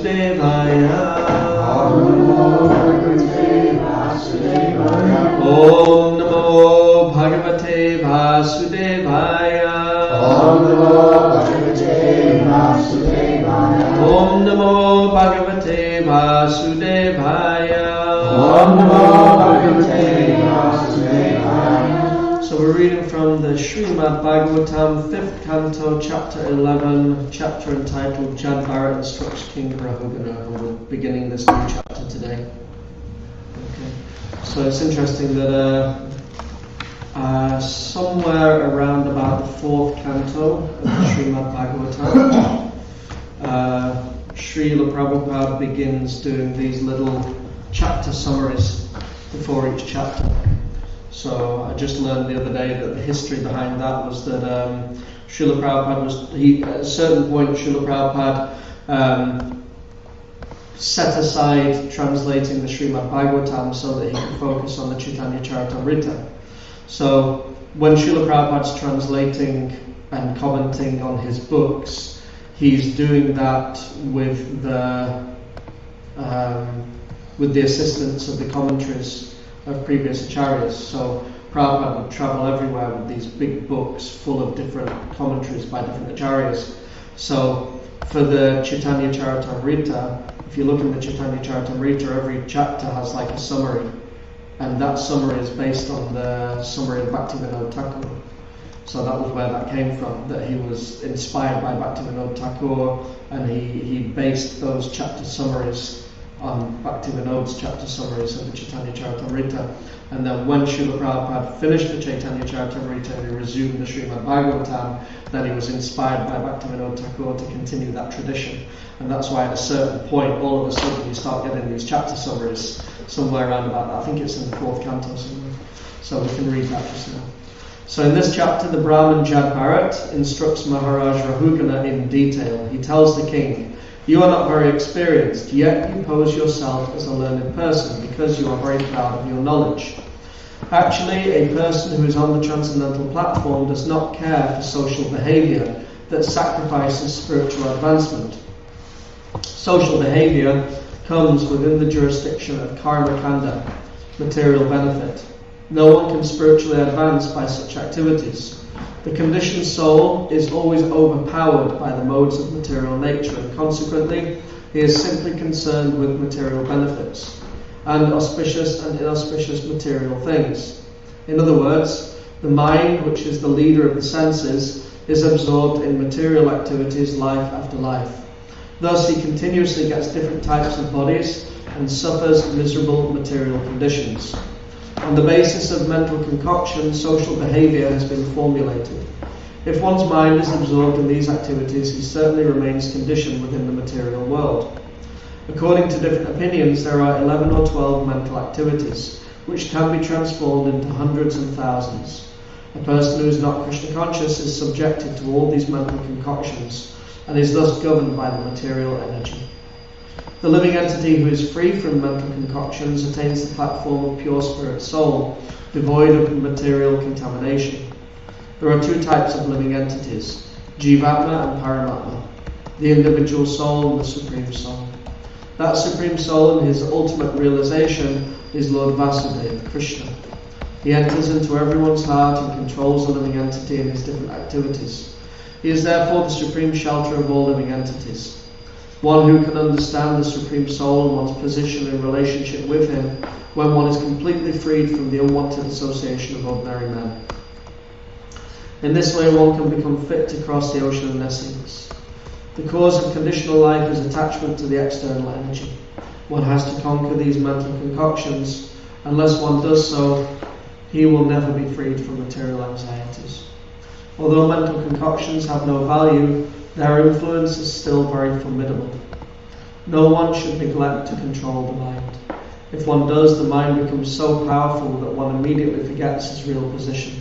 Vasudevaya. Om Namo Bhagavate Vasudevaya. Om Namo Bhagavate Vasudevaya. Om Namo Bhagavate Vasudevaya. Om Namo Bhagavate Vasudevaya. So we're reading from the Srimad Bhagavatam, 5th canto, chapter 11, chapter entitled Jad Bharat Instructs King Rahugana, and we're beginning this new chapter today. Okay. So it's interesting that somewhere around about the 4th canto of the Srimad Bhagavatam, Srila Prabhupada begins doing these little chapter summaries before each chapter. So I just learned the other day that the history behind that was that Srila Prabhupada at a certain point Srila Prabhupada set aside translating the Srimad Bhagavatam so that he could focus on the Chaitanya Charitamrita. So when Srila Prabhupada's translating and commenting on his books, he's doing that with the assistance of the commentaries of previous acharyas. So Prabhupada would travel everywhere with these big books full of different commentaries by different acharyas. So for the Chaitanya Charitamrita, if you look in the Chaitanya Charitamrita, every chapter has like a summary, and that summary is based on the summary of Bhaktivinoda Thakur. So that was where that came from, that he was inspired by Bhaktivinoda Thakur, and he based those chapter summaries on Bhaktivinoda's chapter summaries of the Chaitanya Charitamrita. And then when Srila Prabhupada finished the Chaitanya Charitamrita and he resumed the Srimad Bhagavatam, then he was inspired by Bhaktivinoda Thakur to continue that tradition. And that's why at a certain point, all of a sudden, you start getting these chapter summaries somewhere around about that. I think it's in the 4th canto somewhere. So we can read that just now. So in this chapter, the Brahmin Jad Bharat instructs Maharaj Rahugana in detail. He tells the king, "You are not very experienced, yet you pose yourself as a learned person because you are very proud of your knowledge. Actually, a person who is on the transcendental platform does not care for social behavior that sacrifices spiritual advancement. Social behavior comes within the jurisdiction of karma kanda, material benefit. No one can spiritually advance by such activities. The conditioned soul is always overpowered by the modes of material nature, and consequently he is simply concerned with material benefits and auspicious and inauspicious material things. In other words, the mind, which is the leader of the senses, is absorbed in material activities life after life. Thus he continuously gets different types of bodies and suffers miserable material conditions. On the basis of mental concoction, social behavior has been formulated. If one's mind is absorbed in these activities, he certainly remains conditioned within the material world. According to different opinions, there are 11 or 12 mental activities, which can be transformed into hundreds and thousands. A person who is not Krishna conscious is subjected to all these mental concoctions, and is thus governed by the material energy. The living entity who is free from mental concoctions attains the platform of pure spirit soul, devoid of material contamination. There are 2 types of living entities, Jivatma and Paramatma, the individual soul and the Supreme Soul. That Supreme Soul in his ultimate realization is Lord Vasudeva, Krishna. He enters into everyone's heart and controls the living entity in his different activities. He is therefore the supreme shelter of all living entities. One who can understand the Supreme Soul and one's position in relationship with him when one is completely freed from the unwanted association of ordinary men. In this way one can become fit to cross the ocean of nescence. The cause of conditional life is attachment to the external energy. One has to conquer these mental concoctions. Unless one does so, he will never be freed from material anxieties. Although mental concoctions have no value, their influence is still very formidable. No one should neglect to control the mind. If one does, the mind becomes so powerful that one immediately forgets his real position.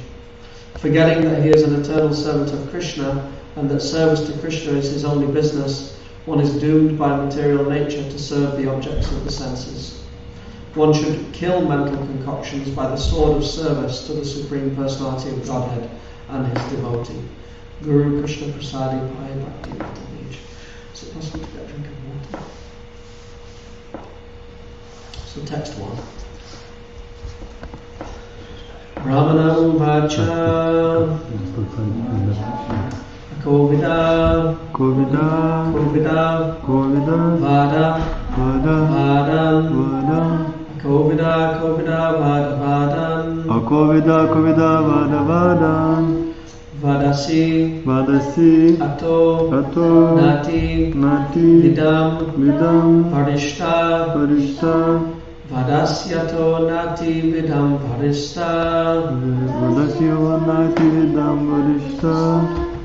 Forgetting that he is an eternal servant of Krishna and that service to Krishna is his only business, one is doomed by material nature to serve the objects of the senses. One should kill mental concoctions by the sword of service to the Supreme Personality of Godhead and his devotee. Guru Krishna Prasadi Pai Bhakti Vita. Is it possible to get a drink of water? So text 1. Ramana uvacha Kovida Vada Kovida Vada Vadan Vadasi Ato Nati Vidam Varishta Vadasyato Nati Vidam Varishta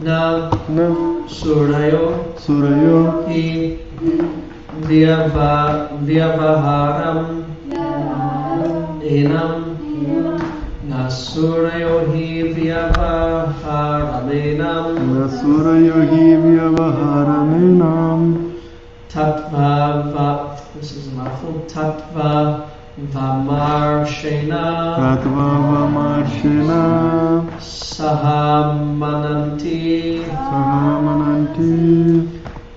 Na Surayo Hi Vyavaharam Enam Nasurayo hi vyavaharaminam Tattva this is a mouthful Tattva Vamarshena Sahamananti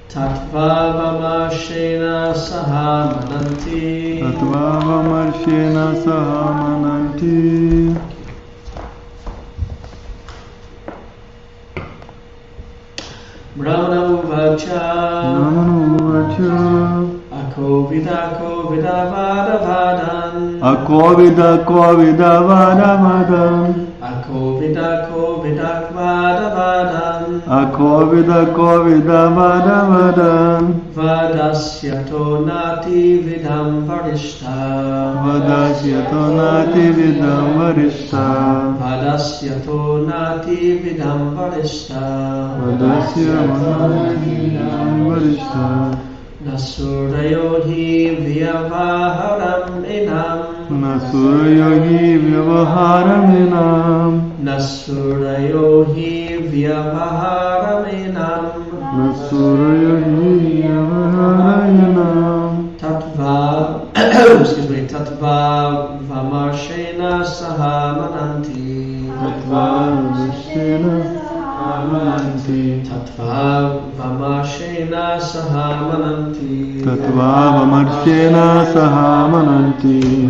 Tattva Vamarshena Sahamananti Brahmana uvacha Akovida vada vadan Akovida vada vadan Vadasyato nati vidam varishta Vadasyato nati vidam varishta Nasurayo hi vyavaharam enam Tattva Vamarshena Sahamananti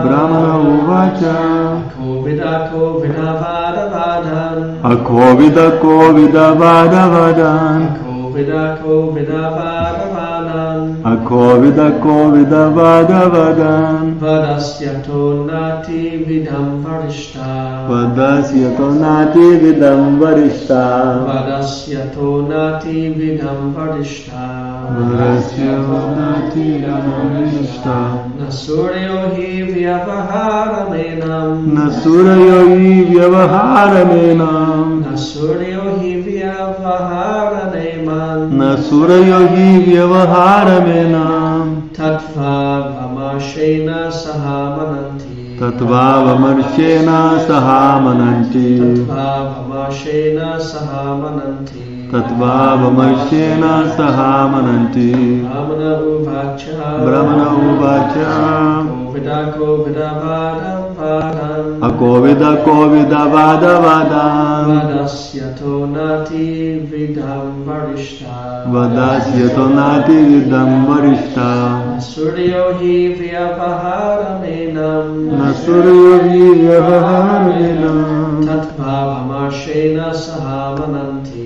Brahmana uvacha Akovida vada vadan Akovida vada vadan Vadasyato nati vidam varishta Nasuryo hi vyavaharaminam Tattva Vamarshena Sahamananti Brahmana uvacha Akovida vada vadan Vadasyato nati vidam varishta Nasuryo hi vyavaharaminam Tattva Vamarshena Sahamananti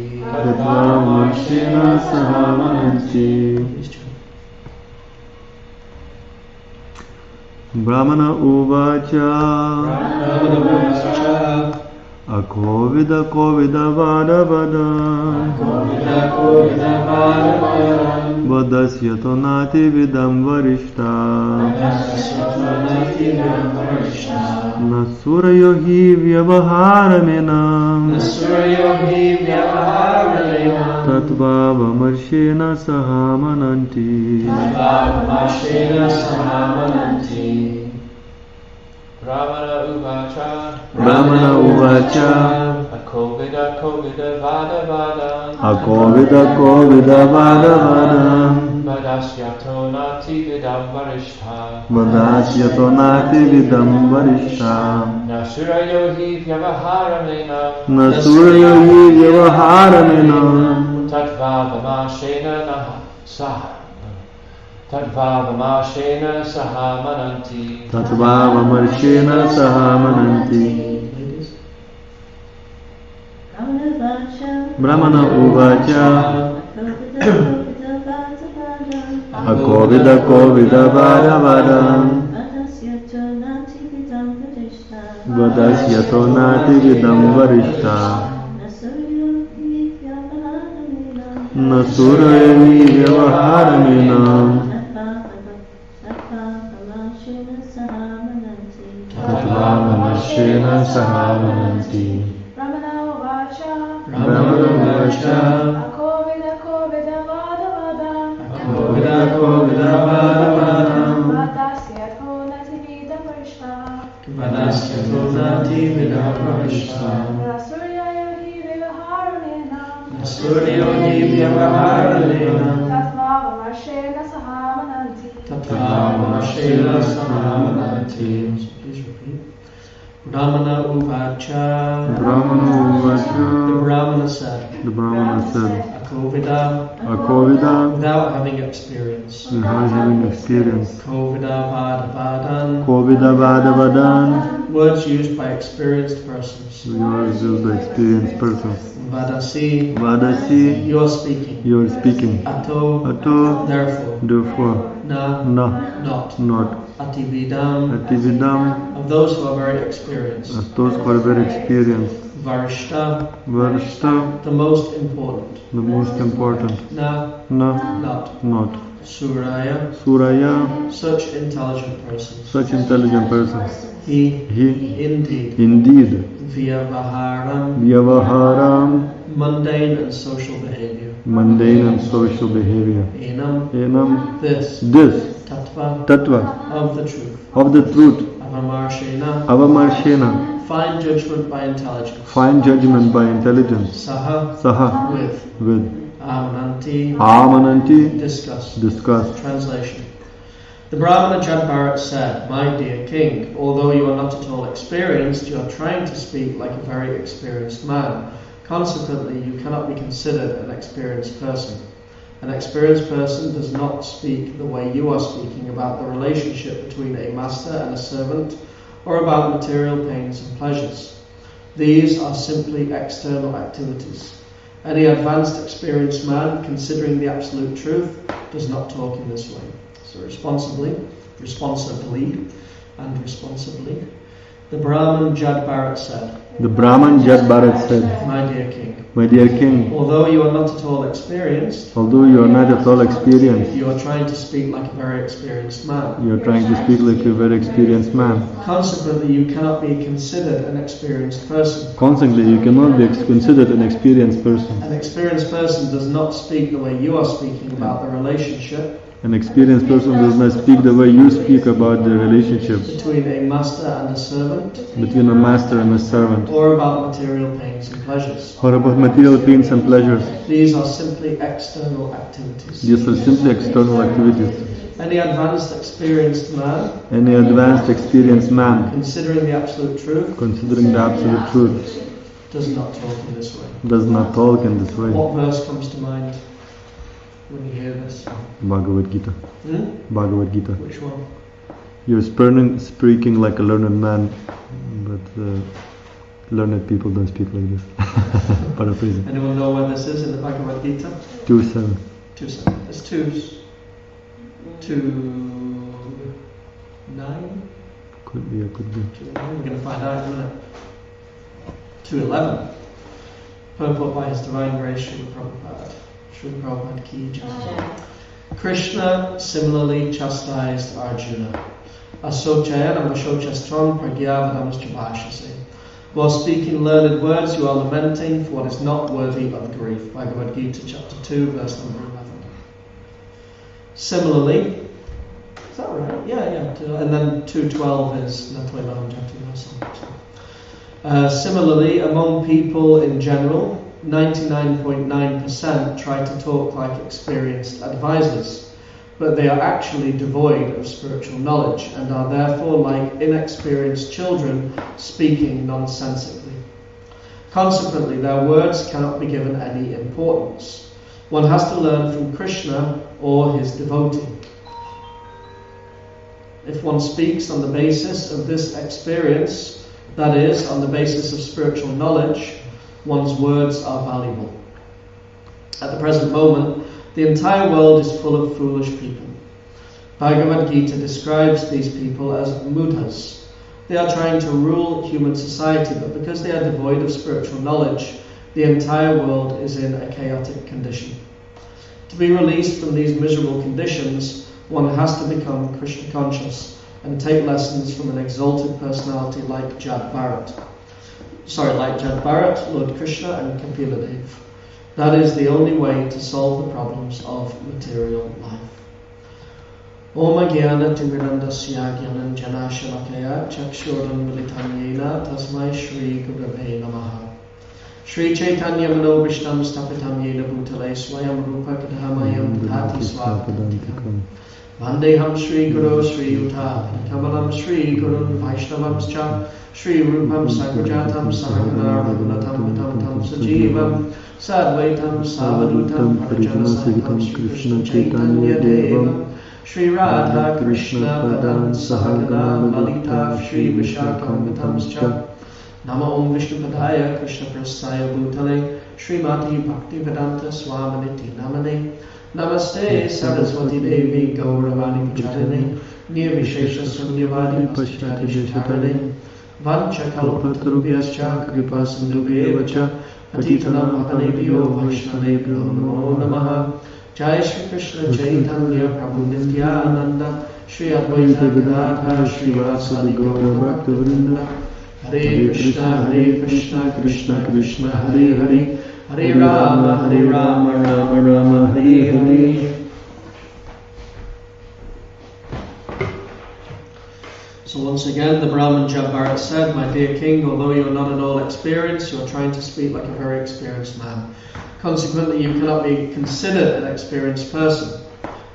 Brahmana uvacha Akovida vada vadan Vadasyato nati vidam varishta Nasurayo hi vyavaharaminam Tattva Vamarshena Sahamananti Brahmana uvacha Akovida vada vadan Vadasyato nati vidam varishta Nasurayo hi vyavaharaminam Tattva Vamarshena Tadvavamashena sahamananti. Tatvavamarshena sahamananti. Brahmana uvacha Akovida kovida vada vada Vadasyato nati vidam varishta Nasurayani vyavaharamena Tatvavamarshena sahamananti. Brahmana uvacha Akovida kovida vada vada Vadasyato nati vidam varishta Nasurayani vyavaharamena Tatvavamarshena sahamananti. Please repeat. Brahmana uvacha. The uvacha Brahmana said, The Brahmana said Akovida, without having experience. without having experience. Kovida vada vadan, Kovida vada vadan words used by experienced persons. Yours is the experienced person. Vadasi, Vadasi you are speaking. You are speaking. Ato, Ato therefore. Na, not. Atividam, Atividam of those who are very experienced. As those who are very experienced. Varishta, Varishta the most important. The most important. Na, not. Suraya, Suraya such intelligent persons. Such intelligent persons. He, indeed. Vyavaharam, mundane and social behavior. Enam, this, tattva, of the truth. Avamarshena, fine judgment by intelligence. Saha, with. Amananti, discuss. Translation. The Brahmana Jadbharat said, My dear king, although you are not at all experienced, you are trying to speak like a very experienced man. Consequently, you cannot be considered an experienced person. An experienced person does not speak the way you are speaking about the relationship between a master and a servant, or about material pains and pleasures. These are simply external activities. Any advanced experienced man, considering the absolute truth, does not talk in this way. So responsibly, the Brahman Jadbharat said, My dear king, although you are not at all experienced, you are trying to speak like a very experienced man. Consequently, you cannot be considered an experienced person. An experienced person does not speak the way you are speaking about the relationship. An experienced person does not speak the way you speak about the relationship between a master and a servant, or about material pains and pleasures. These are simply external activities. Any advanced experienced man, considering the absolute truth, does not talk in this way. What verse comes to mind when you hear this? Bhagavad Gita. Bhagavad Gita. Which one? You're speaking like a learned man, but learned people don't speak like this. Paraphrasing. Anyone know where this is in the Bhagavad Gita? 2.7. 2.7. There's 2s. 2.9? Could be. 2.9. We're going to find out in a minute. 2.11. Purport by His Divine Grace, Srila Prabhupada. Srila Prabhupada Ki Jai. Krishna similarly chastised Arjuna. Asocayana Vashochastram Pragyavadamscha Bhashase. While speaking learned words, you are lamenting for what is not worthy of grief. Bhagavad Gita, chapter 2, verse number 11. Similarly, is that right? Yeah. And then 2.12 is Natvaimaham Jati. Similarly, among people in general, 99.9% try to talk like experienced advisors, but they are actually devoid of spiritual knowledge and are therefore like inexperienced children speaking nonsensically. Consequently, their words cannot be given any importance. One has to learn from Krishna or his devotee. If one speaks on the basis of this experience, that is, on the basis of spiritual knowledge, one's words are valuable. At the present moment, the entire world is full of foolish people. Bhagavad Gita describes these people as mudhas. They are trying to rule human society, but because they are devoid of spiritual knowledge, the entire world is in a chaotic condition. To be released from these miserable conditions, one has to become Krishna conscious and take lessons from an exalted personality like Jad Bharat, Lord Krishna and Kapila Dev. That is the only way to solve the problems of material life. Om Jnana Timirandasya Jnanam Jana Shalakaya Chakshuram Militam Yena Tasmai Shri Gurave Namaha. Shri Chaitanya Mano Vishtam Stapitam Yena Bhutale Swayam Rupa Kadhamayam Dhati Swapadantikam. Vandeham Shri Guru Shri Yuta Kamalam Shri Gurun Vaishnavam Cha Shri Rupam Sagrajatam Sahagana Raghunatam Vitam Tam Sajivam Sadvaitam Savadutam Parajana Sahitam Shri Krishna Chaitanya Devam Shri Radha Krishna Padam Sahagana Lalita Shri Vishakam Vitam Cha Nama Om Vishnu Padaya Krishna Prasaya Bhutale Srimati Bhakti Vedanta Swaminiti Namane Namaste Saraswati Devi Gauravani Pujarini Nirvishesha Sunyavadi Paschati Jisharani Vancha Kalpatarubhyascha Kripa Sindhubhyevacha Patitanam Apanebhyo Vaishnavebhyo Namo Namaha Jai Shri Krishna Chaitanya Prabhu Nityananda Shri Advaita Gadadhara Shri Vasadi Gaura Bhaktivinoda Hare Krishna Krishna Krishna Hare Hare Hare Rama Rama Rama Hare Hare. So once again, the Brahman Jad Bharat said, "My dear king, although you are not at all experienced, you are trying to speak like a very experienced man. Consequently, you cannot be considered an experienced person.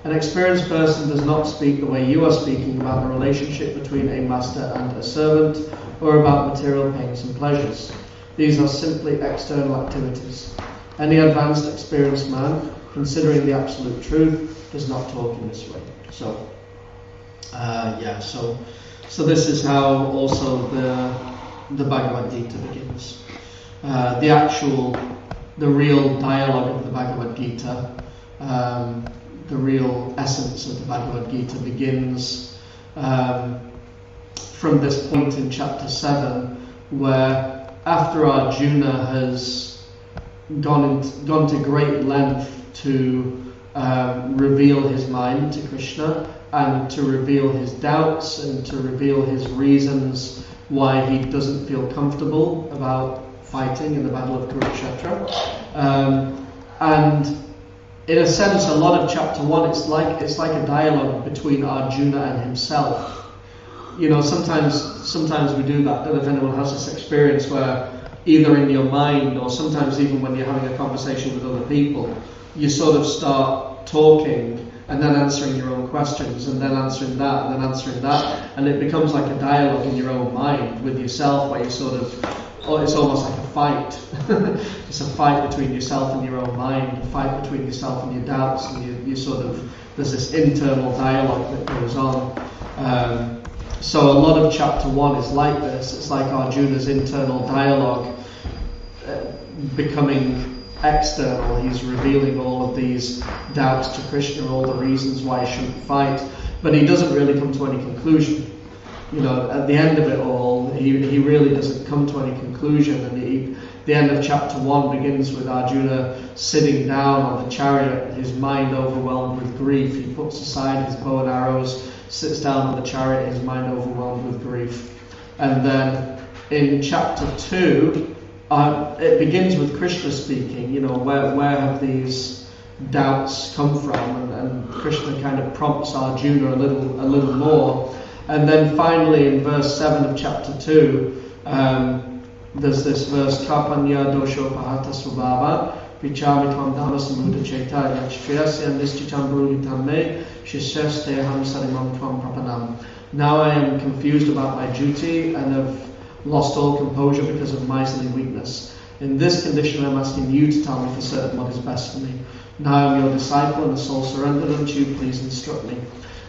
An experienced person does not speak the way you are speaking about the relationship between a master and a servant, or about material pains and pleasures. These are simply external activities. Any advanced, experienced man, considering the absolute truth, does not talk in this way." So this is how also the Bhagavad Gita begins. The real dialogue of the Bhagavad Gita, the real essence of the Bhagavad Gita begins from this point in chapter 7, where after Arjuna has gone to great length to reveal his mind to Krishna and to reveal his doubts and to reveal his reasons why he doesn't feel comfortable about fighting in the battle of Kurukshetra. And in a sense, a lot of chapter 1, it's like a dialogue between Arjuna and himself. You know, sometimes we do that. I don't know if anyone has this experience where either in your mind or sometimes even when you're having a conversation with other people, you sort of start talking and then answering your own questions and then answering that and then answering that, and it becomes like a dialogue in your own mind with yourself where you sort of, it's almost like a fight. It's a fight between yourself and your own mind, a fight between yourself and your doubts, and you sort of, there's this internal dialogue that goes on. So a lot of chapter 1 is like this. It's like Arjuna's internal dialogue becoming external. He's revealing all of these doubts to Krishna, all the reasons why he shouldn't fight, but he doesn't really come to any conclusion. You know, at the end of it all, he really doesn't come to any conclusion, and the end of chapter 1 begins with Arjuna sitting down on the chariot, his mind overwhelmed with grief. He puts aside his bow and arrows, sits down on the chariot, his mind overwhelmed with grief. And then in chapter 2, it begins with Krishna speaking, you know, where have these doubts come from? And Krishna kind of prompts Arjuna a little more. And then finally in verse 7 of chapter 2, there's this verse, Kapanya dosho pahata svabhava vichamitam dhamasamuda cheta yachtriyasya nischitam bruhitam me shishyasteham sarimam tvam prapanam. Now I am confused about my duty and have lost all composure because of miserly weakness. In this condition I am asking you to tell me for certain what is best for me. Now I am your disciple and the soul surrendered unto you, please instruct me.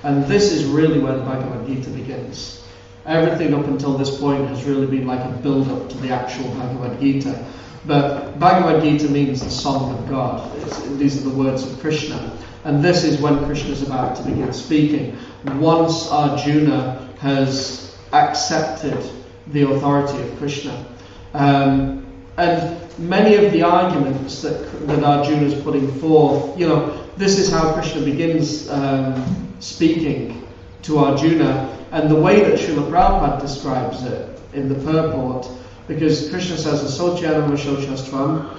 And this is really where the Bhagavad Gita begins. Everything up until this point has really been like a build-up to the actual Bhagavad Gita. But Bhagavad Gita means the song of God. These are the words of Krishna. And this is when Krishna is about to begin speaking. Once Arjuna has accepted the authority of Krishna. And many of the arguments that Arjuna is putting forth, this is how Krishna begins speaking to Arjuna, and the way that Srila Prabhupada describes it in the purport, because Krishna says, Asocyanam Ashochastvam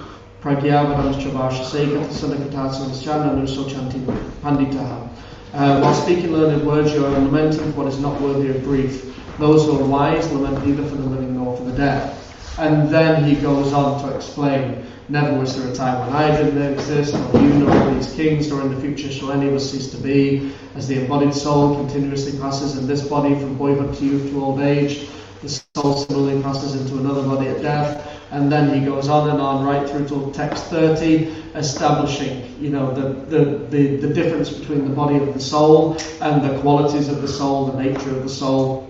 Pragyavadam Chavashasekatasanakatasanschananu Sochanti Panditaha. While speaking learned words, you are lamenting what is not worthy of grief. Those who are wise lament neither for the living nor for the dead. And then he goes on to explain, never was there a time when I didn't exist, nor you nor these kings, nor in the future shall any of us cease to be. As the embodied soul continuously passes in this body from boyhood to youth to old age, the soul similarly passes into another body at death. And then he goes on and on right through to text 30, establishing, the difference between the body of the soul and the qualities of the soul, the nature of the soul.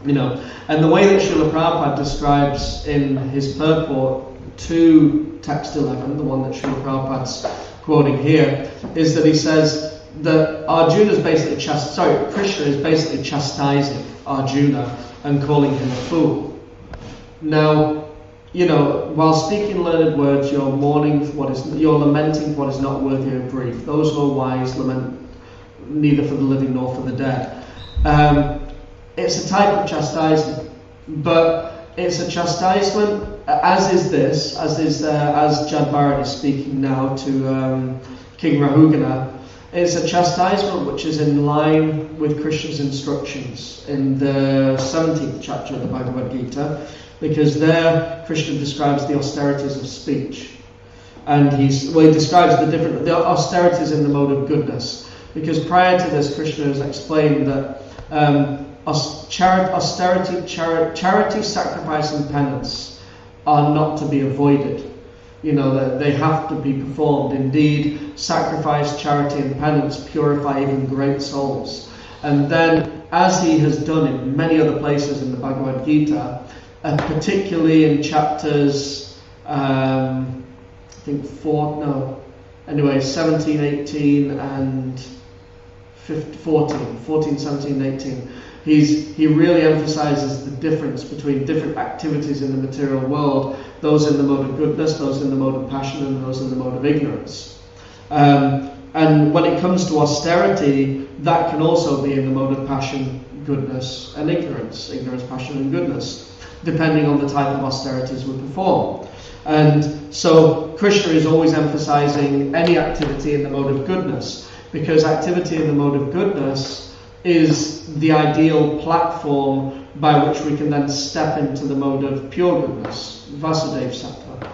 And the way that Srila Prabhupada describes in his purport to text 11, the one that Srila Prabhupada's quoting here, is that he says that Krishna is basically chastising Arjuna and calling him a fool. Now, while speaking learned words, you're lamenting what is not worthy of grief. Those who are wise lament neither for the living nor for the dead. It's a type of chastisement, but it's a chastisement, as Jad Bharat is speaking now to King Rahugana. It's a chastisement which is in line with Krishna's instructions in the 17th chapter of the Bhagavad Gita, because there Krishna describes the austerities of speech, and he describes the austerities in the mode of goodness. Because prior to this, Krishna has explained that charity, sacrifice, and penance are not to be avoided. That they have to be performed. Indeed, sacrifice, charity, and penance purify even great souls. And then, as he has done in many other places in the Bhagavad Gita, particularly in chapters, 17, 18, and 14, 17, 18. He really emphasizes the difference between different activities in the material world, those in the mode of goodness, those in the mode of passion, and those in the mode of ignorance. And when it comes to austerity, that can also be in the mode of passion, goodness, and ignorance, passion, and goodness, depending on the type of austerities we perform. And so Krishna is always emphasizing any activity in the mode of goodness, because activity in the mode of goodness is the ideal platform by which we can then step into the mode of pure goodness, Vasudeva Sattva.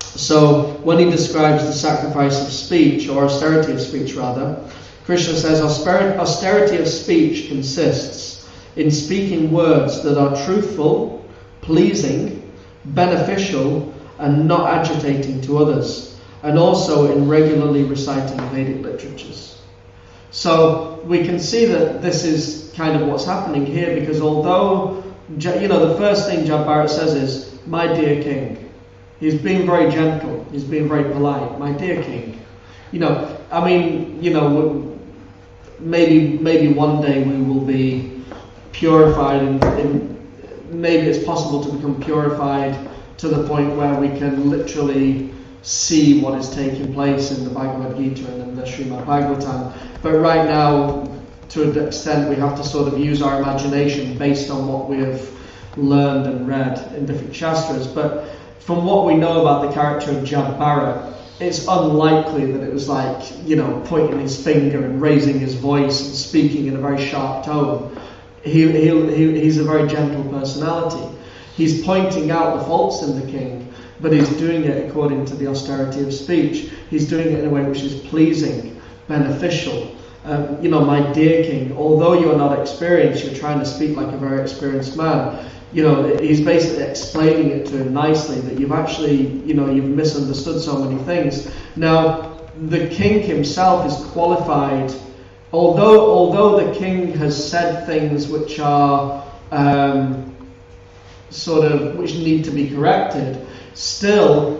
So when he describes the sacrifice of speech, or austerity of speech rather, Krishna says austerity of speech consists in speaking words that are truthful, pleasing, beneficial, and not agitating to others, and also in regularly reciting Vedic literatures. So we can see that this is kind of what's happening here, because although, the first thing Jad Bharat says is, my dear king. He's being very gentle, he's being very polite, my dear king. Maybe one day we will be purified, and maybe it's possible to become purified to the point where we can literally see what is taking place in the Bhagavad Gita and in the Srimad Bhagavatam. But right now, to an extent, we have to sort of use our imagination based on what we have learned and read in different Shastras. But from what we know about the character of Jad Bharat, it's unlikely that it was like, pointing his finger and raising his voice and speaking in a very sharp tone. He's a very gentle personality. He's pointing out the faults in the king, but he's doing it according to the austerity of speech. He's doing it in a way which is pleasing, beneficial. My dear king, although you are not experienced, you're trying to speak like a very experienced man. He's basically explaining it to him nicely, that you've actually, you've misunderstood so many things. Now, the king himself is qualified although the king has said things which are which need to be corrected, still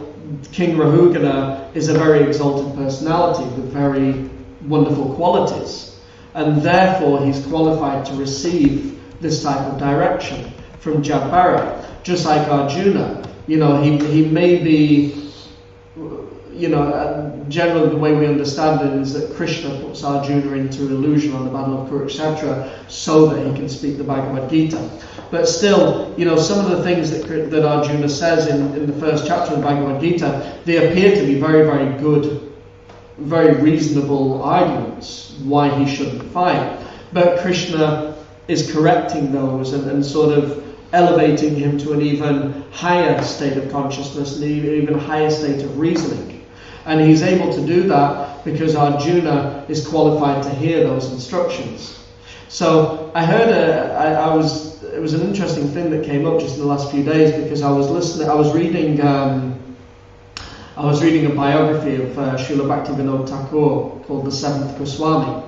King Rahugana is a very exalted personality with very wonderful qualities, and therefore he's qualified to receive this type of direction from Jabbara. Just like Arjuna, he may be, generally the way we understand it is that Krishna puts Arjuna into illusion on the battle of Kurukshetra so that he can speak the Bhagavad Gita. But still, some of the things that Arjuna says in the first chapter of the Bhagavad Gita, they appear to be very, very good, very reasonable arguments why he shouldn't fight. But Krishna is correcting those and sort of elevating him to an even higher state of consciousness, an even higher state of reasoning. And he's able to do that because Arjuna is qualified to hear those instructions. So I heard it was an interesting thing that came up just in the last few days, because I was reading a biography of Srila Bhaktivinoda Thakur called The Seventh Goswami.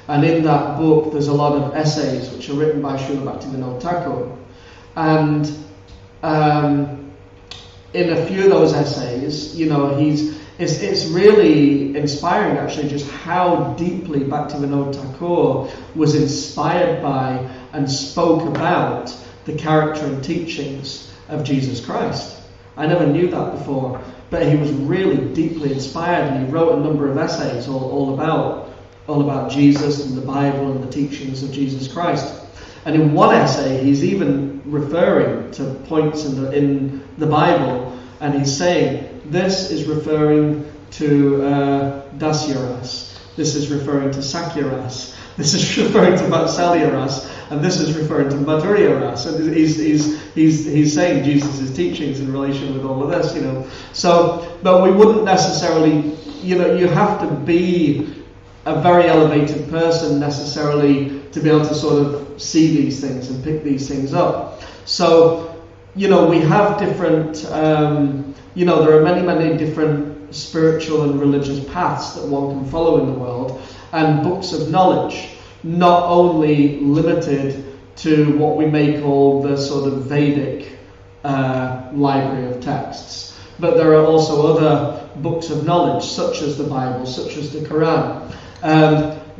And in that book there's a lot of essays which are written by Srila Bhaktivinoda Thakur. And in a few of those essays, it's really inspiring actually just how deeply Bhaktivinoda Thakur was inspired by and spoke about the character and teachings of Jesus Christ. I never knew that before, but he was really deeply inspired, and he wrote a number of essays all about Jesus and the Bible and the teachings of Jesus Christ. And in one essay, he's even referring to points in the Bible, and he's saying, this is referring to Dasyaras, this is referring to Sakyaras, this is referring to Vatsalyaras, and this is referring to Madhuryaras. And he's saying Jesus' teachings in relation with all of this, So, but we wouldn't necessarily, you have to be a very elevated person necessarily to be able to sort of see these things and pick these things up. So, we have different, there are many different spiritual and religious paths that one can follow in the world, and books of knowledge, not only limited to what we may call the sort of Vedic library of texts, but there are also other books of knowledge, such as the Bible, such as the Quran.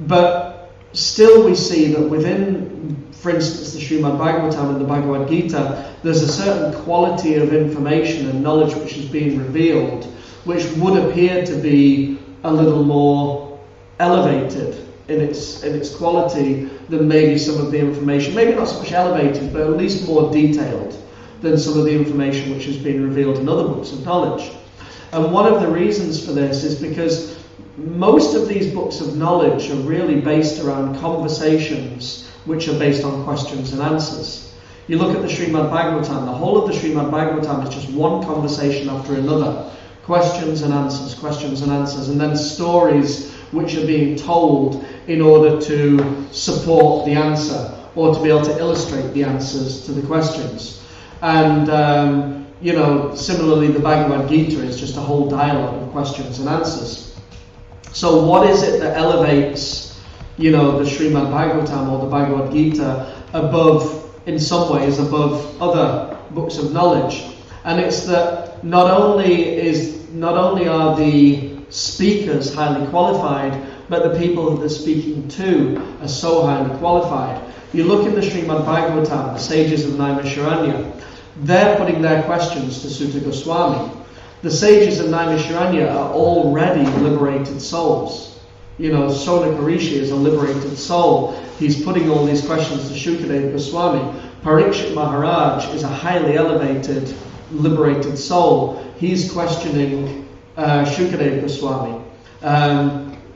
But still we see that within, for instance, the Srimad Bhagavatam and the Bhagavad Gita, there's a certain quality of information and knowledge which is being revealed, which would appear to be a little more elevated in its quality than maybe some of the information, maybe not so much elevated, but at least more detailed than some of the information which is being revealed in other books of knowledge. And one of the reasons for this is because most of these books of knowledge are really based around conversations which are based on questions and answers. You look at the Srimad Bhagavatam, the whole of the Srimad Bhagavatam is just one conversation after another. Questions and answers, and then stories which are being told in order to support the answer or to be able to illustrate the answers to the questions. And, similarly the Bhagavad Gita is just a whole dialogue of questions and answers. So what is it that elevates, the Srimad Bhagavatam or the Bhagavad Gita in some ways above other books of knowledge? And it's that not only are the speakers highly qualified, but the people that they're speaking to are so highly qualified. You look in the Srimad Bhagavatam, the sages of Naimisharanya, they're putting their questions to Sutta Goswami. The sages of Naimisharanya are already liberated souls. Sonaka Rishi is a liberated soul. He's putting all these questions to Shukadeva Goswami. Parikshit Maharaj is a highly elevated, liberated soul. He's questioning Shukadeva Goswami.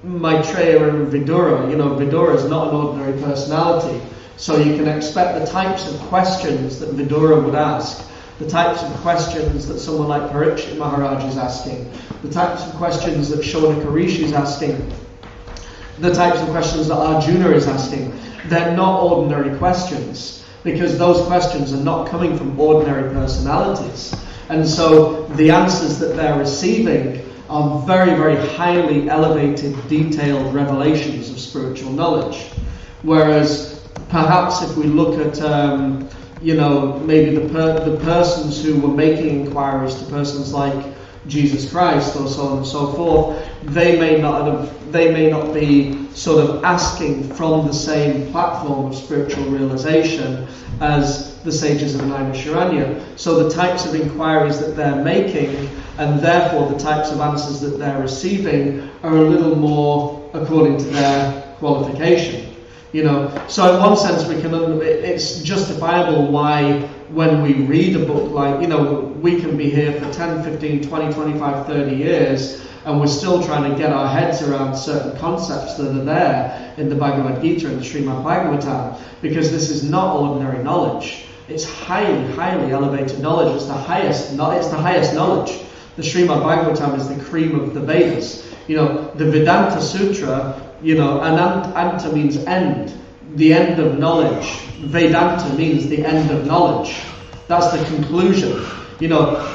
Maitreya and Vidura, Vidura is not an ordinary personality. So you can expect the types of questions that Vidura would ask, the types of questions that someone like Parikshit Maharaj is asking, the types of questions that Shonaka Rishi is asking, the types of questions that Arjuna is asking. They're not ordinary questions, because those questions are not coming from ordinary personalities. And so the answers that they're receiving are very, very highly elevated, detailed revelations of spiritual knowledge. Whereas perhaps if we look at maybe the persons who were making inquiries to persons like Jesus Christ or so on and so forth, they may not be sort of asking from the same platform of spiritual realization as the sages of Naimisharanya. So the types of inquiries that they're making, and therefore the types of answers that they're receiving, are a little more according to their qualification. So in one sense it's justifiable why when we read a book like, we can be here for 10, 15, 20, 25, 30 years and we're still trying to get our heads around certain concepts that are there in the Bhagavad Gita and the Srimad Bhagavatam, because this is not ordinary knowledge. It's highly, highly elevated knowledge. It's the highest knowledge. The Srimad Bhagavatam is the cream of the Vedas. The Vedanta Sutra, Anta means end, the end of knowledge. Vedanta means the end of knowledge. That's the conclusion.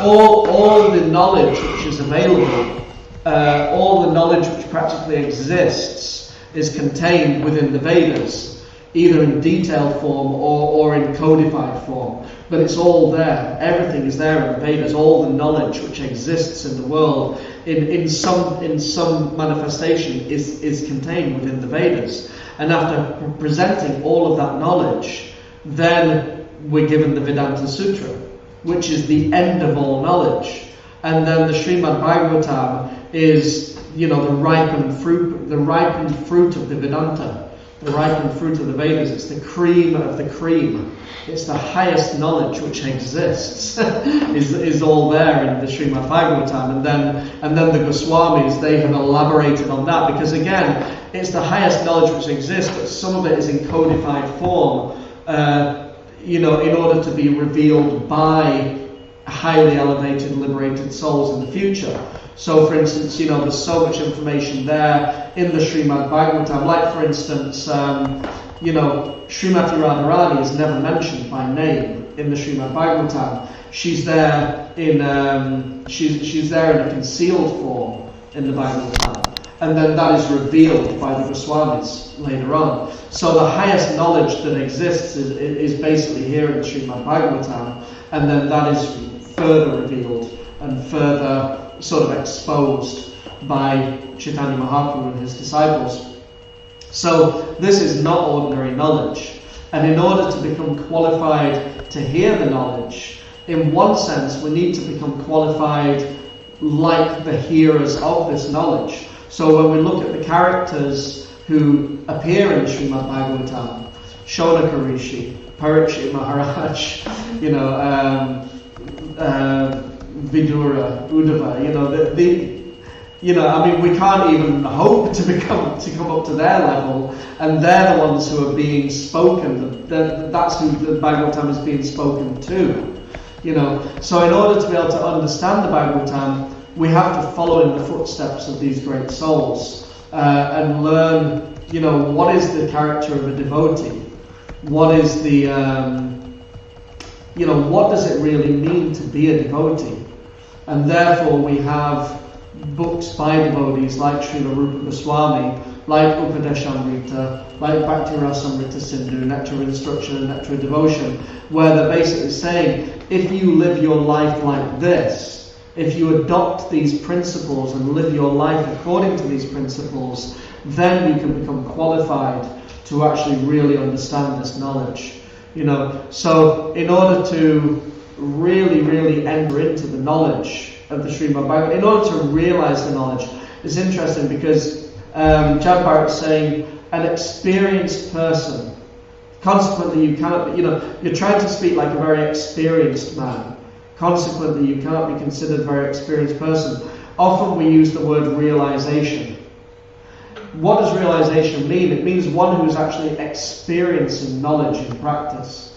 All the knowledge which is available, all the knowledge which practically exists, is contained within the Vedas, either in detailed form or in codified form. But it's all there. Everything is there in the Vedas. All the knowledge which exists in the world, in some manifestation, is contained within the Vedas. And after presenting all of that knowledge, then we're given the Vedanta Sutra, which is the end of all knowledge. And then the Srimad Bhagavatam is, the ripened fruit of the Vedanta, the ripened fruit of the Vedas. It's the cream of the cream. It's the highest knowledge which exists, is all there in the Srimad Bhagavatam. And then the Goswamis, they have elaborated on that, because again, it's the highest knowledge which exists, but some of it is in codified form, in order to be revealed by highly elevated, liberated souls in the future. So, for instance, there's so much information there in the Srimad Bhagavatam. Like, for instance, Srimati Radharani is never mentioned by name in the Srimad Bhagavatam. She's there in she's there in a concealed form in the Bhagavatam, and then that is revealed by the Goswamis later on. So the highest knowledge that exists is basically here in the Srimad Bhagavatam, and then that is further revealed and further sort of exposed by Chaitanya Mahaprabhu and his disciples. So this is not ordinary knowledge. And in order to become qualified to hear the knowledge, in one sense we need to become qualified like the hearers of this knowledge. So when we look at the characters who appear in Srimad Bhagavatam, Shonaka Rishi, Parikshit Maharaj, Vidura, Uddhava, we can't even hope to come up to their level, and they're the ones who are being spoken. That's who the Bhagavatam is being spoken to. So in order to be able to understand the Bhagavatam, we have to follow in the footsteps of these great souls and learn, what is the character of a devotee? What is the, what does it really mean to be a devotee? And therefore we have books by devotees like Srila Rupa Goswami, like Upadeshamrita, like Bhakti Rasamrita Sindhu, Nectar of Instruction and Nectar of Devotion, where they're basically saying, if you live your life like this, if you adopt these principles and live your life according to these principles, then you can become qualified to actually really understand this knowledge. So in order to really, really enter into the knowledge of the Srimad Bhagavatam, in order to realize the knowledge, it's interesting because Jadbar is saying an experienced person. Consequently, you cannot, you're trying to speak like a very experienced man. Consequently, you cannot be considered a very experienced person. Often we use the word realization. What does realization mean? It means one who's actually experiencing knowledge in practice.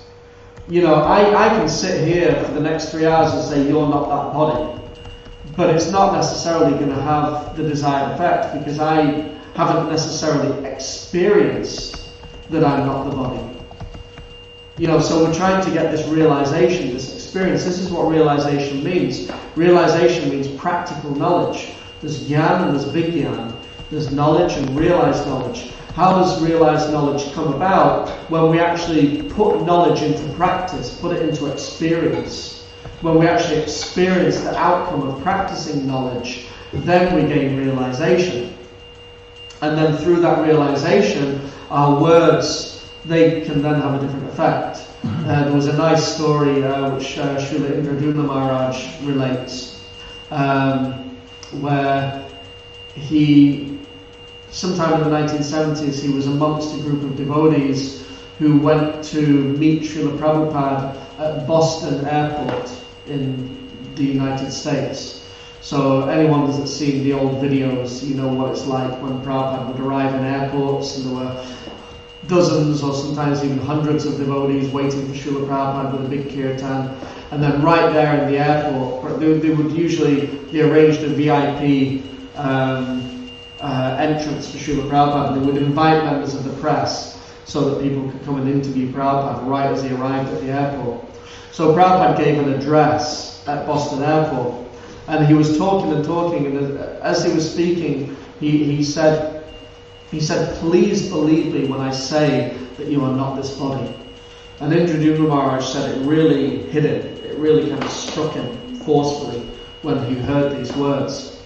I can sit here for the next 3 hours and say, you're not that body. But it's not necessarily going to have the desired effect, because I haven't necessarily experienced that I'm not the body. So we're trying to get this realization, this experience. This is what realization means. Realization means practical knowledge. There's Gyan and there's Vigyan. There's knowledge and realized knowledge. How does realized knowledge come about? When we actually put knowledge into practice, put it into experience. When we actually experience the outcome of practicing knowledge, then we gain realization. And then through that realization, our words, they can then have a different effect. There was a nice story which Srila Indraduna Maharaj relates, where sometime in the 1970s, he was amongst a group of devotees who went to meet Srila Prabhupada at Boston Airport in the United States. So anyone that's seen the old videos, you know what it's like when Prabhupada would arrive in airports and there were dozens or sometimes even hundreds of devotees waiting for Srila Prabhupada with a big kirtan. And then right there in the airport, they would usually, they arranged a VIP entrance for Srila Prabhupada, and they would invite members of the press so that people could come and interview Prabhupada right as he arrived at the airport. So Prabhupada gave an address at Boston Airport, and he was talking, and as he was speaking, he said, "Please believe me when I say that you are not this body." And Indraduna Maharaj said it really hit him. It really kind of struck him forcefully when he heard these words.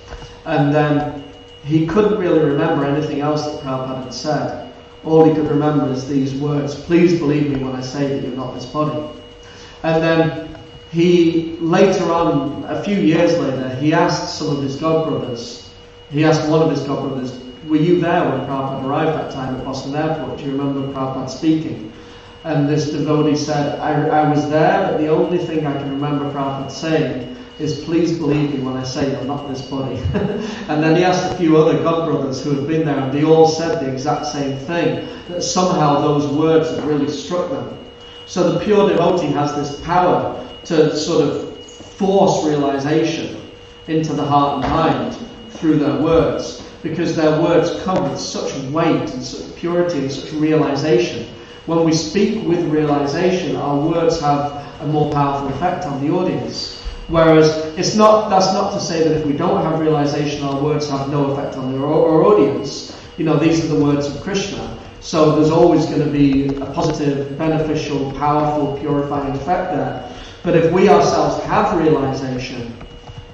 And then he couldn't really remember anything else that Prabhupada had said. All he could remember is these words, "Please believe me when I say that you're not this body." And then he, later on, a few years later, he asked some of his godbrothers, he asked one of his godbrothers, "Were you there when Prabhupada arrived that time at Boston Airport? Do you remember Prabhupada speaking?" And this devotee said, I was there, but the only thing I can remember Prabhupada saying is, "Please believe me when I say you're not this body." And then he asked a few other godbrothers who had been there, and they all said the exact same thing, that somehow those words had really struck them. So the pure devotee has this power to sort of force realization into the heart and mind through their words, because their words come with such weight and such purity and such realization. When we speak with realization, our words have a more powerful effect on the audience. Whereas that's not to say that if we don't have realization, our words have no effect on our audience. You know, these are the words of Krishna. So there's always going to be a positive, beneficial, powerful, purifying effect there. But if we ourselves have realization,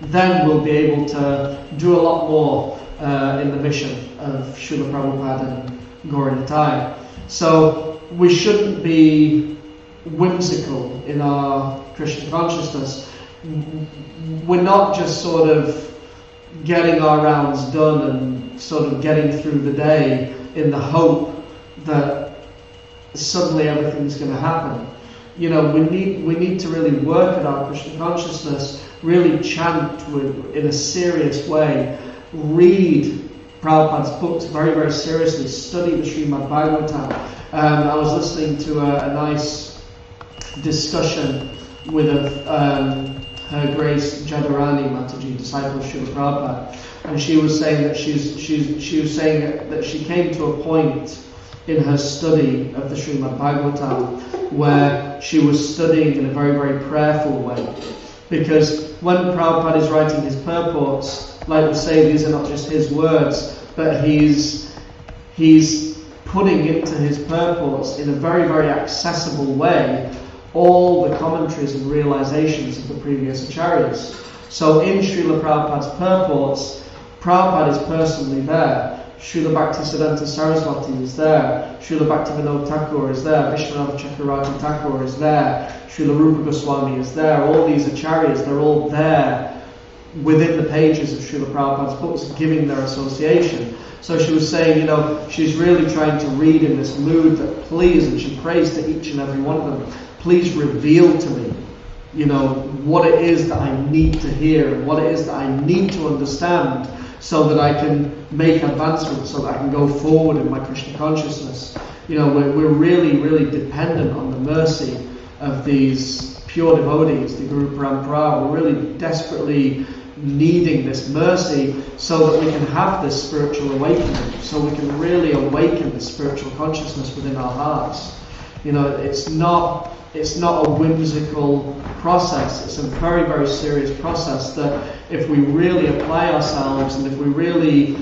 then we'll be able to do a lot more in the mission of Srila Prabhupada and Gaura Nitai. So we shouldn't be whimsical in our Krishna consciousness. We're not just sort of getting our rounds done and sort of getting through the day in the hope that suddenly everything's going to happen. You know, we need to really work at our Krishna consciousness, really chant in a serious way, read Prabhupada's books very, very seriously, study the Srimad Bhagavatam. I was listening to a nice discussion with Her Grace Jadharani Mataji, disciple of Srila Prabhupada, and she was saying that she came to a point in her study of the Srimad Bhagavatam where she was studying in a very, very prayerful way. Because when Prabhupada is writing his purports, like we say, these are not just his words, but he's putting into his purports in a very, very accessible way all the commentaries and realizations of the previous acharyas. So in Srila Prabhupada's purports, Prabhupada is personally there. Srila Bhaktisiddhanta Saraswati is there, Srila Bhaktivinoda Thakur is there, Vishwanath Chakravarti Thakur is there, Srila Rupa Goswami is there. All these acharyas, they're all there within the pages of Srila Prabhupada's books, giving their association. So she was saying, you know, she's really trying to read in this mood that please, and she prays to each and every one of them, please reveal to me, you know, what it is that I need to hear and what it is that I need to understand, so that I can make advancements, so that I can go forward in my Krishna consciousness. You know, we're really, really dependent on the mercy of these pure devotees, the Guru Parampara. We're really desperately needing this mercy so that we can have this spiritual awakening, so we can really awaken the spiritual consciousness within our hearts. It's not a whimsical process. It's a very, very serious process that if we really apply ourselves and if we really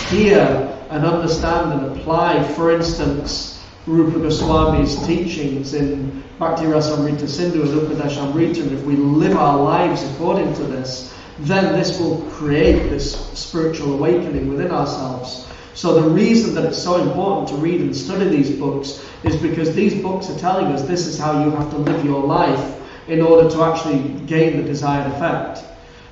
hear and understand and apply, for instance, Rupa Goswami's teachings in Bhakti Rasamrita Sindhu and Upadeshamrita, and if we live our lives according to this, then this will create this spiritual awakening within ourselves. So the reason that it's so important to read and study these books is because these books are telling us this is how you have to live your life in order to actually gain the desired effect.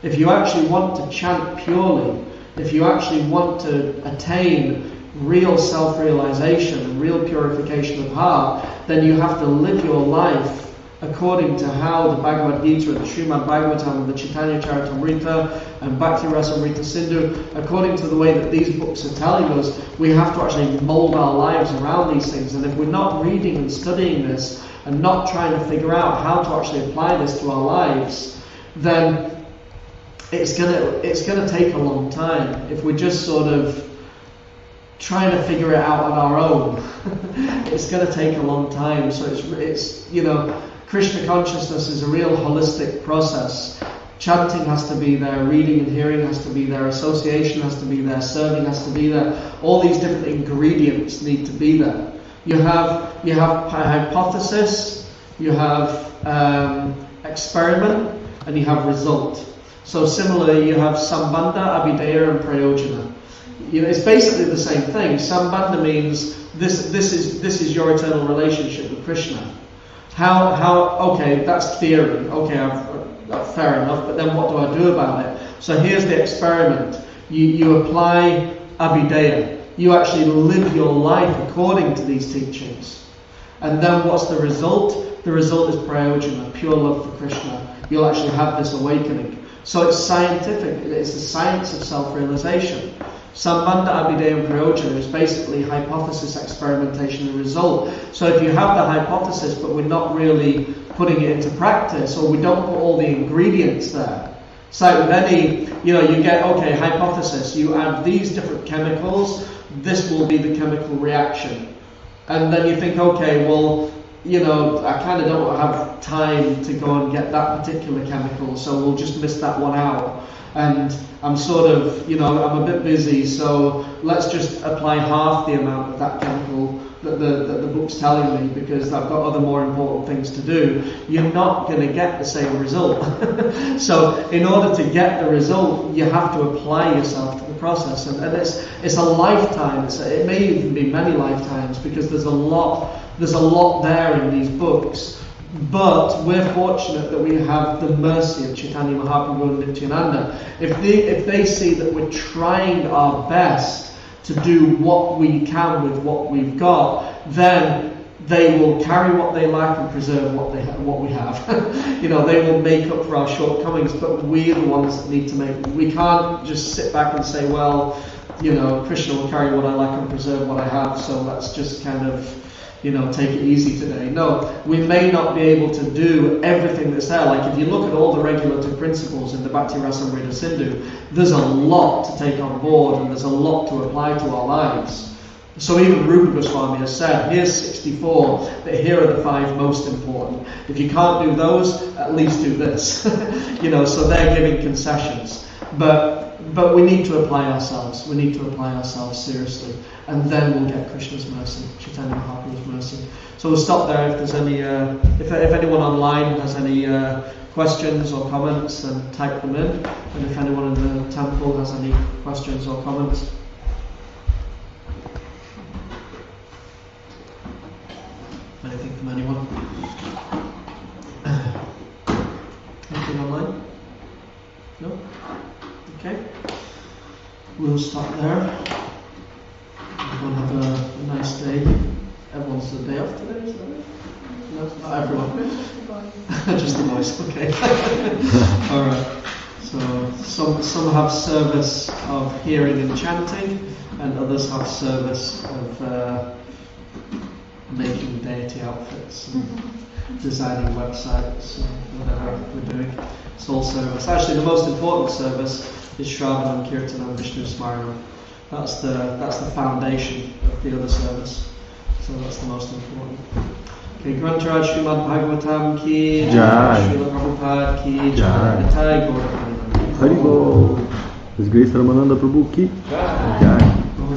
If you actually want to chant purely, if you actually want to attain real self-realization and real purification of heart, then you have to live your life according to how the Bhagavad Gita and the Srimad Bhagavatam and the Chaitanya Charitamrita and Bhakti Rasamrita Sindhu, according to the way that these books are telling us, we have to actually mold our lives around these things. And if we're not reading and studying this and not trying to figure out how to actually apply this to our lives, then it's gonna take a long time. If we're just sort of trying to figure it out on our own, it's gonna take a long time. So it's Krishna consciousness is a real holistic process. Chanting has to be there, reading and hearing has to be there, association has to be there, serving has to be there. All these different ingredients need to be there. You have hypothesis, you have experiment, and you have result. So similarly, you have sambandha, abhideya, and prayojana. It's basically the same thing. Sambandha means this is your eternal relationship with Krishna. Okay, that's theory. Okay, fair enough, but then what do I do about it? So here's the experiment. You apply abhideya. You actually live your life according to these teachings. And then what's the result? The result is prayojana, pure love for Krishna. You'll actually have this awakening. So it's scientific. It's the science of self-realization. Sambandha, abhideya, and prayojana is basically hypothesis, experimentation, and result. So if you have the hypothesis, but we're not really putting it into practice, or we don't put all the ingredients there. It's like with any, you get, okay, hypothesis, you add these different chemicals, this will be the chemical reaction. And then you think, okay, well, I kind of don't have time to go and get that particular chemical, so we'll just miss that one out. And I'm sort of, I'm a bit busy, so let's just apply half the amount of that chemical that the book's telling me because I've got other more important things to do. You're not going to get the same result. So in order to get the result, you have to apply yourself to the process. And it's a lifetime. It may even be many lifetimes because there's a lot there in these books. But we're fortunate that we have the mercy of Chaitanya Mahaprabhu and Nityananda. If they see that we're trying our best to do what we can with what we've got, then they will carry what they lack and preserve what we have. They will make up for our shortcomings, but we're the ones that need to make. We can't just sit back and say, well, Krishna will carry what I lack and preserve what I have, so let's just kind of take it easy today. No, we may not be able to do everything that's there. Like if you look at all the regulative principles in the Bhakti Rasamrita Sindhu, there's a lot to take on board and there's a lot to apply to our lives. So even Rupa Goswami has said, here's 64, but here are the 5 most important. If you can't do those, at least do this. So they're giving concessions. But we need to apply ourselves. We need to apply ourselves seriously. And then we'll get Krishna's mercy, Chaitanya Mahaprabhu's mercy. So we'll stop there. If there's any, if anyone online has any questions or comments, then type them in. And if anyone in the temple has any questions or comments. Anything from anyone? Anything online? No? Okay. We'll stop there. Everyone have a nice day. Everyone's the day off today, is that it? No, not everyone. Just the boys, okay. Alright. So some have service of hearing and chanting, and others have service of making deity outfits and designing websites and whatever we're doing. It's all service. Actually, the most important service is Shravanam, Kirtanam, Vishnu Smaranam. That's the foundation of the other service. So that's the most important. Okay, Grantaraj Srimad Bhagavatam ki Jai. Srila Prabhupada ki Jai. Nitai Gaura Hari. Haribol. His Grace Ramananda Prabhu ki Jai. Jai.